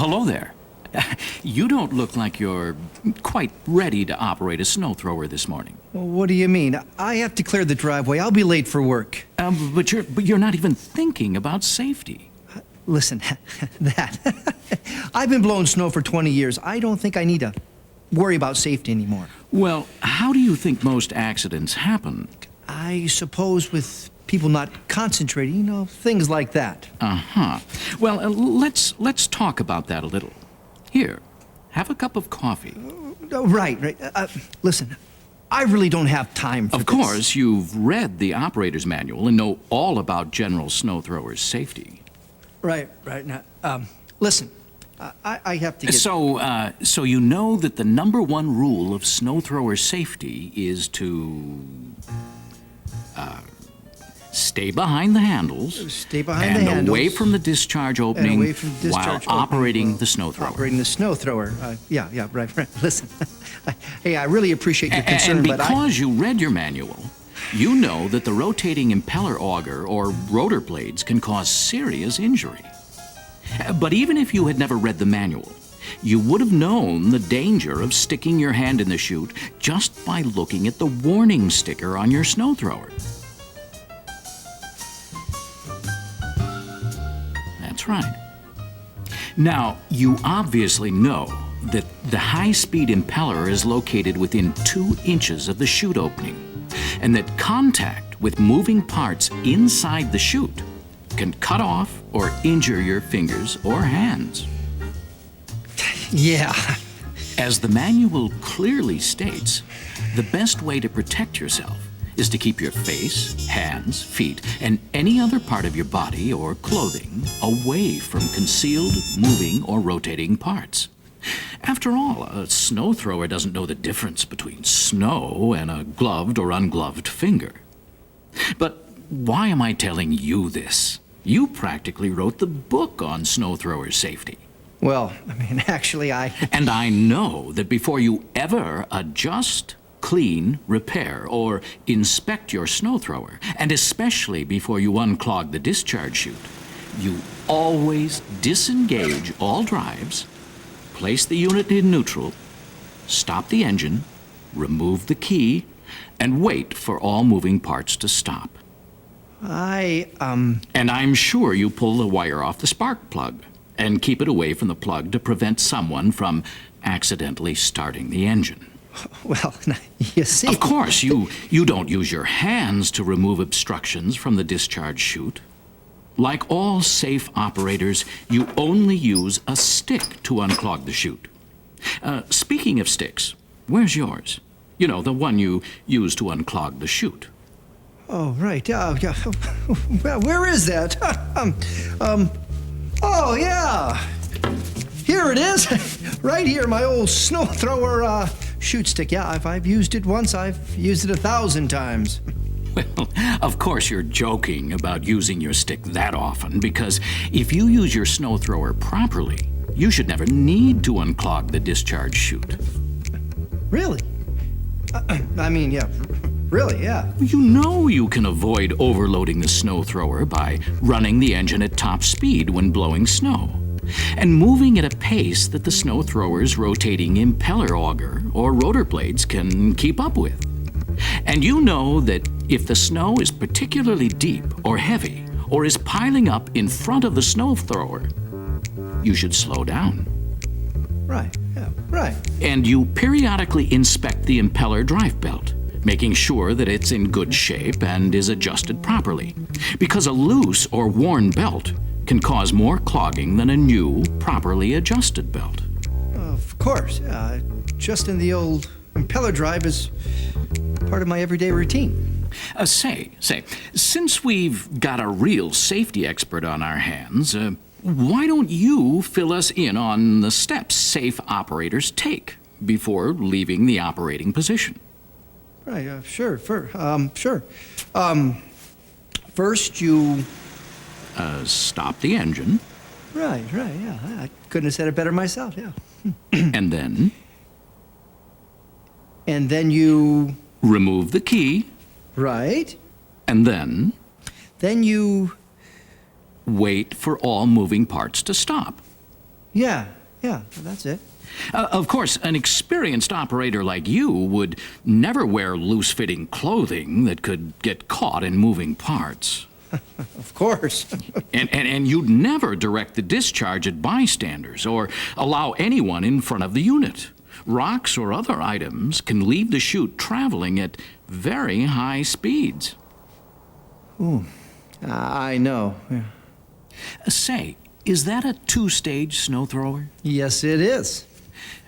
hello there. You don't look like you're quite ready to operate a snow thrower this morning. Well, what do you mean? I have to clear the driveway. I'll be late for work. But you're not even thinking about safety. Listen, that. I've been blowing snow for 20 years. I don't think I need to worry about safety anymore. Well, how do you think most accidents happen? I suppose with people not concentrating, things like that. Uh-huh. Well, let's talk about that a little. Here, have a cup of coffee. Right. Listen, I really don't have time for this. Of course, you've read the operator's manual and know all about general snow throwers' safety. Right. Now, listen, I have to get... So you know that the #1 rule of snow thrower safety is to... stay behind the handles. Stay behind the and handles. away from the discharge opening, and away from the discharge while operating opening, the snow thrower. Operating the snow thrower. Yeah, right. Listen, hey, I really appreciate your concern, And but because you read your manual, you know that the rotating impeller auger or rotor blades can cause serious injury. But even if you had never read the manual, you would have known the danger of sticking your hand in the chute just by looking at the warning sticker on your snow thrower. That's right. Now, you obviously know that the high-speed impeller is located within 2 inches of the chute opening, and that contact with moving parts inside the chute can cut off or injure your fingers or hands. yeah. As the manual clearly states, the best way to protect yourself is to keep your face, hands, feet, and any other part of your body or clothing away from concealed, moving, or rotating parts. After all, a snow thrower doesn't know the difference between snow and a gloved or ungloved finger. But why am I telling you this? You practically wrote the book on snow thrower safety. Well, actually, And I know that before you ever adjust, clean, repair, or inspect your snow thrower, and especially before you unclog the discharge chute, you always disengage all drives, place the unit in neutral, stop the engine, remove the key, and wait for all moving parts to stop. And I'm sure you pull the wire off the spark plug and keep it away from the plug to prevent someone from accidentally starting the engine. Well, you see... Of course, you don't use your hands to remove obstructions from the discharge chute. Like all safe operators, you only use a stick to unclog the chute. Speaking of sticks, where's yours? You know, the one you use to unclog the chute. Oh, right. Yeah. Well, where is that? Oh, yeah. Here it is. Right here, my old snow thrower chute stick. Yeah, if I've used it once, I've used it 1,000 times. Well, of course you're joking about using your stick that often, because if you use your snow thrower properly, you should never need to unclog the discharge chute. Really? Yeah. Really, yeah. You know you can avoid overloading the snow thrower by running the engine at top speed when blowing snow, and moving at a pace that the snow thrower's rotating impeller auger or rotor blades can keep up with. And you know that if the snow is particularly deep or heavy, or is piling up in front of the snow thrower, you should slow down. Right, yeah, right. And you periodically inspect the impeller drive belt, making sure that it's in good shape and is adjusted properly, because a loose or worn belt can cause more clogging than a new, properly adjusted belt. Of course, yeah. Adjusting the old impeller drive is part of my everyday routine. Say, since we've got a real safety expert on our hands, why don't you fill us in on the steps safe operators take before leaving the operating position? Right, sure. First you... Stop the engine. Right, yeah. I couldn't have said it better myself, yeah. And then? And then you... Remove the key. Right. And then? Then you... Wait for all moving parts to stop. Yeah, Yeah, that's it. Of course, an experienced operator like you would never wear loose-fitting clothing that could get caught in moving parts. Of course. And you'd never direct the discharge at bystanders or allow anyone in front of the unit. Rocks or other items can leave the chute traveling at very high speeds. Ooh, I know. Yeah. Say, is that a two-stage snow thrower? Yes, it is.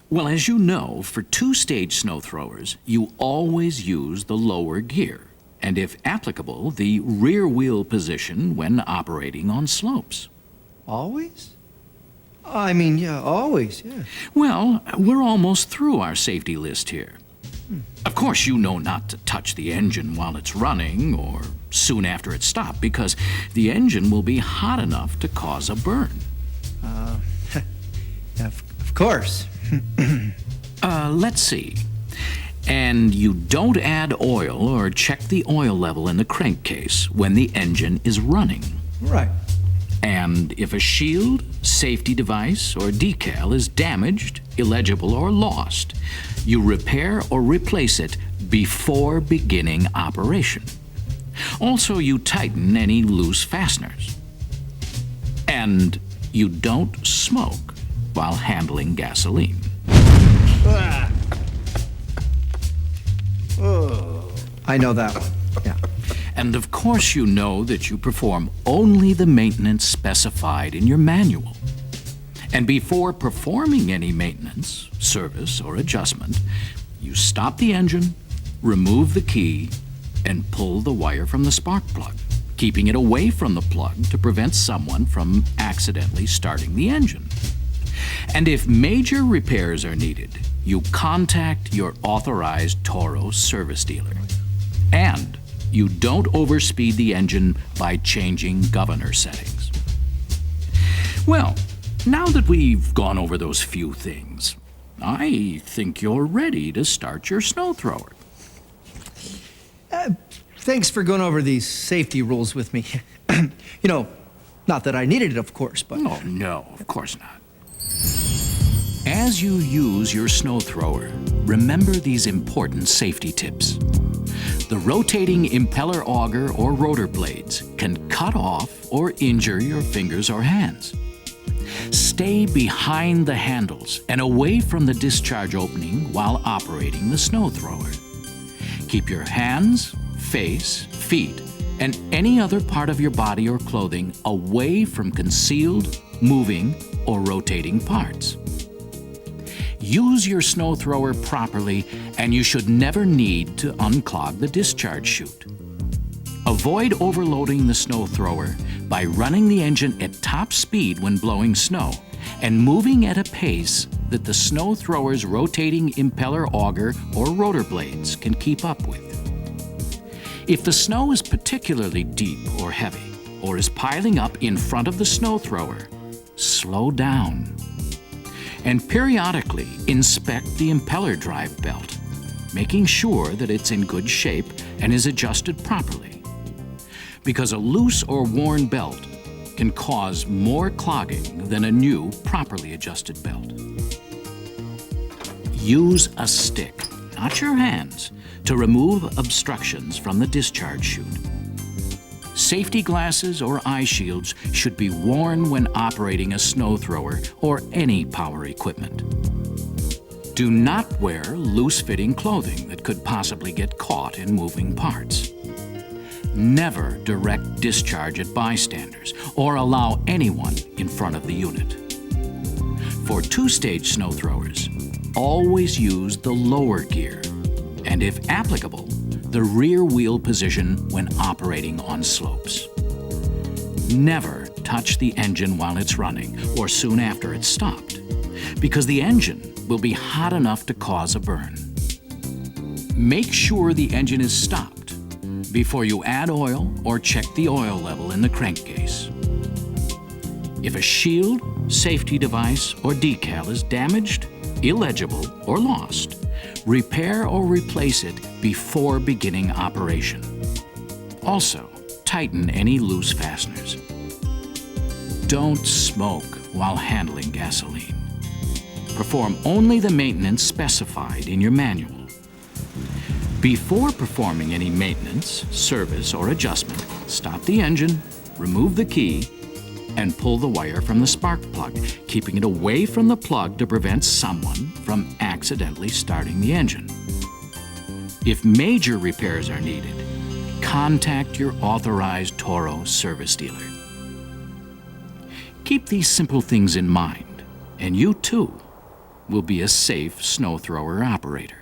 Well, as you know, for two-stage snow throwers, you always use the lower gear, and if applicable, the rear wheel position when operating on slopes. Always? I mean, yeah, always, yeah. Well, we're almost through our safety list here. Of course, you know not to touch the engine while it's running or soon after it's stopped, because the engine will be hot enough to cause a burn. Of course. Let's see. And you don't add oil or check the oil level in the crankcase when the engine is running. Right. And if a shield, safety device, or decal is damaged, illegible, or lost, you repair or replace it before beginning operation. Also, you tighten any loose fasteners. And you don't smoke while handling gasoline. I know that one. Yeah. And of course you know that you perform only the maintenance specified in your manual. And before performing any maintenance, service, or adjustment, you stop the engine, remove the key, and pull the wire from the spark plug, keeping it away from the plug to prevent someone from accidentally starting the engine. And if major repairs are needed, you contact your authorized Toro service dealer. And you don't overspeed the engine by changing governor settings. Well, now that we've gone over those few things, I think you're ready to start your snow thrower. Thanks for going over these safety rules with me. Not that I needed it, of course, but... Oh, no, of course not. As you use your snow thrower, remember these important safety tips. The rotating impeller auger or rotor blades can cut off or injure your fingers or hands. Stay behind the handles and away from the discharge opening while operating the snow thrower. Keep your hands, face, feet, and any other part of your body or clothing away from concealed, moving, or rotating parts. Use your snow thrower properly, and you should never need to unclog the discharge chute. Avoid overloading the snow thrower by running the engine at top speed when blowing snow and moving at a pace that the snow thrower's rotating impeller auger or rotor blades can keep up with. If the snow is particularly deep or heavy, or is piling up in front of the snow thrower, slow down. And periodically inspect the impeller drive belt, making sure that it's in good shape and is adjusted properly. Because a loose or worn belt can cause more clogging than a new, properly adjusted belt. Use a stick, not your hands, to remove obstructions from the discharge chute. Safety glasses or eye shields should be worn when operating a snow thrower or any power equipment. Do not wear loose-fitting clothing that could possibly get caught in moving parts. Never direct discharge at bystanders or allow anyone in front of the unit. For two-stage snow throwers, always use the lower gear, and if applicable, the rear wheel position when operating on slopes. Never touch the engine while it's running or soon after it's stopped, because the engine will be hot enough to cause a burn. Make sure the engine is stopped before you add oil or check the oil level in the crankcase. If a shield, safety device, or decal is damaged, illegible, or lost, repair or replace it before beginning operation. Also, tighten any loose fasteners. Don't smoke while handling gasoline. Perform only the maintenance specified in your manual. Before performing any maintenance, service, or adjustment, stop the engine, remove the key, and pull the wire from the spark plug, keeping it away from the plug to prevent someone from accidentally starting the engine. If major repairs are needed, contact your authorized Toro service dealer. Keep these simple things in mind, and you too will be a safe snow thrower operator.